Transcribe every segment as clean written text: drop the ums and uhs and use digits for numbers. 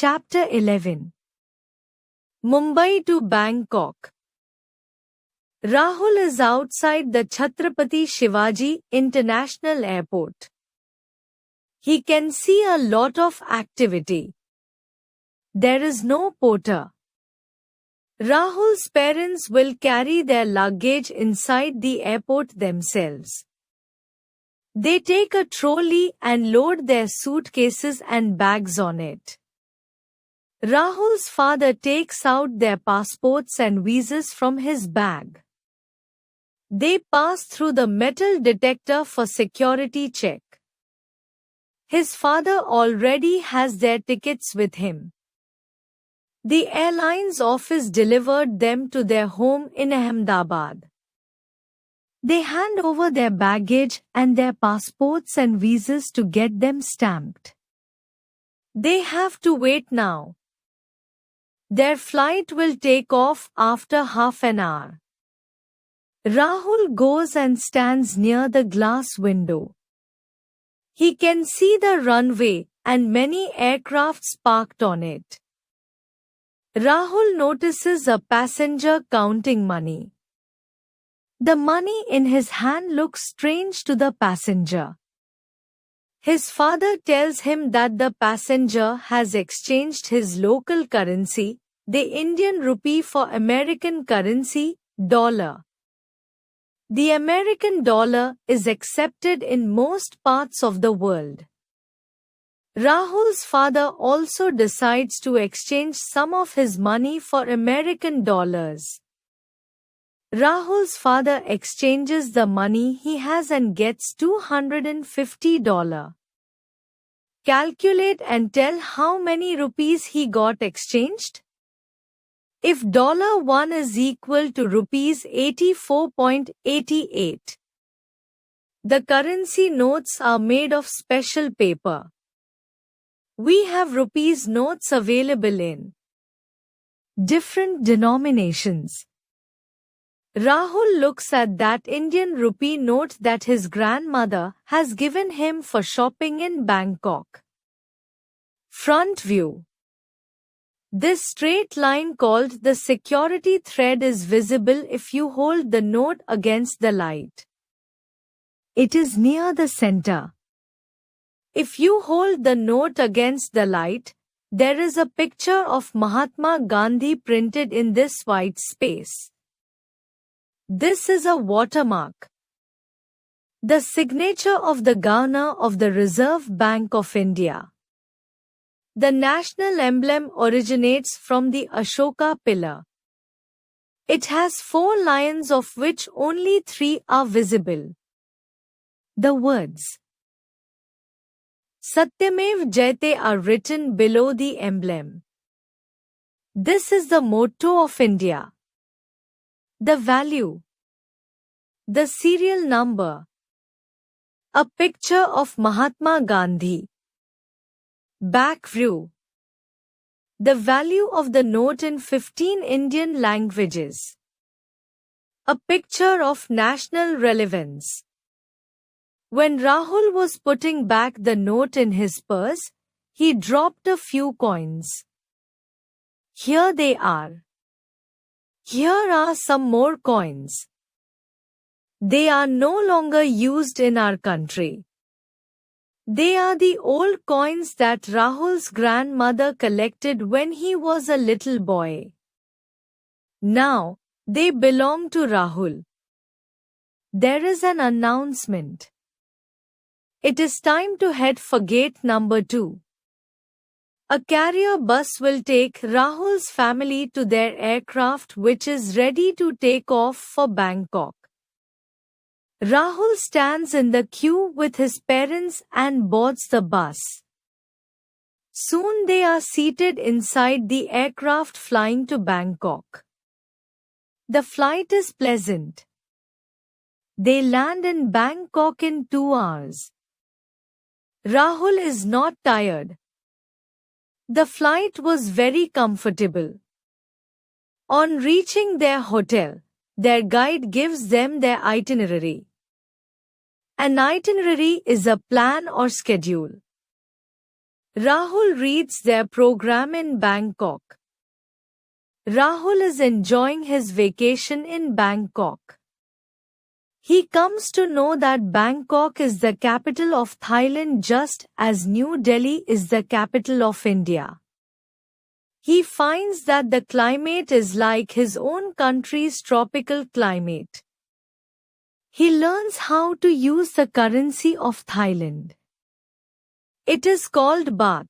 Chapter 11. Mumbai to Bangkok. Rahul is outside the Chhatrapati Shivaji International Airport. He can see a lot of activity. There is no porter. Rahul's parents will carry their luggage inside the airport themselves. They take a trolley and load their suitcases and bags on it. Rahul's father takes out their passports and visas from his bag. They pass through the metal detector for security check. His father already has their tickets with him. The airline's office delivered them to their home in Ahmedabad. They hand over their baggage and their passports and visas to get them stamped. They have to wait now. Their flight will take off after half an hour. Rahul goes and stands near the glass window. He can see the runway and many aircrafts parked on it. Rahul notices a passenger counting money. The money in his hand looks strange to the passenger. His father tells him that the passenger has exchanged his local currency, the Indian rupee, for American currency, dollar. The American dollar is accepted in most parts of the world. Rahul's father also decides to exchange some of his money for American dollars. Rahul's father exchanges the money he has and gets $250. Calculate and tell how many rupees he got exchanged. If $1 is equal to rupees 84.88. The currency notes are made of special paper. We have rupees notes available in different denominations. Rahul looks at that Indian rupee note that his grandmother has given him for shopping in Bangkok. Front view. This straight line called the security thread is visible if you hold the note against the light. It is near the center. If you hold the note against the light, there is a picture of Mahatma Gandhi printed in this white space. This is a watermark. The signature of the Governor of the Reserve Bank of India. The national emblem originates from the Ashoka pillar. It has 4 lions of which only 3 are visible. The words Satyamev Jayate are written below the emblem. This is the motto of India. The value. The serial number. A picture of Mahatma Gandhi. Back view. The value of the note in 15 Indian languages. A picture of national relevance. When Rahul was putting back the note in his purse, he dropped a few coins. Here they are. Here are some more coins. They are no longer used in our country. They are the old coins that Rahul's grandmother collected when he was a little boy. Now, they belong to Rahul. There is an announcement. It is time to head for gate number 2. A carrier bus will take Rahul's family to their aircraft which is ready to take off for Bangkok. Rahul stands in the queue with his parents and boards the bus. Soon they are seated inside the aircraft flying to Bangkok. The flight is pleasant. They land in Bangkok in 2 hours. Rahul is not tired. The flight was very comfortable. On reaching their hotel, their guide gives them their itinerary. An itinerary is a plan or schedule. Rahul reads their program in Bangkok. Rahul is enjoying his vacation in Bangkok. He comes to know that Bangkok is the capital of Thailand just as New Delhi is the capital of India. He finds that the climate is like his own country's tropical climate. He learns how to use the currency of Thailand. It is called Baht.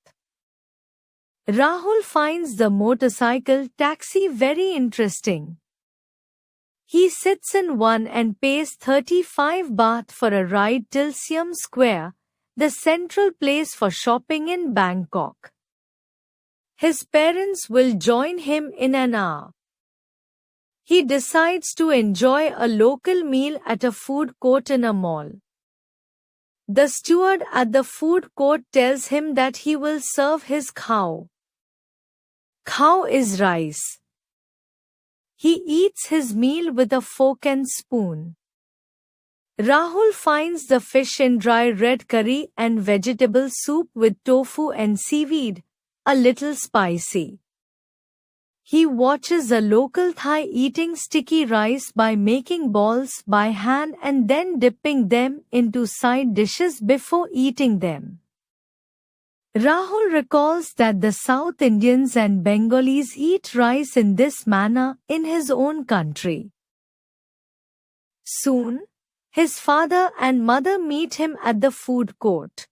Rahul finds the motorcycle taxi very interesting. He sits in one and pays 35 baht for a ride till Siam Square, the central place for shopping in Bangkok. His parents will join him in an hour. He decides to enjoy a local meal at a food court in a mall. The steward at the food court tells him that he will serve his khao. Khao is rice. He eats his meal with a fork and spoon. Rahul finds the fish in dry red curry and vegetable soup with tofu and seaweed, a little spicy. He watches a local Thai eating sticky rice by making balls by hand and then dipping them into side dishes before eating them. Rahul recalls that the South Indians and Bengalis eat rice in this manner in his own country. Soon, his father and mother meet him at the food court.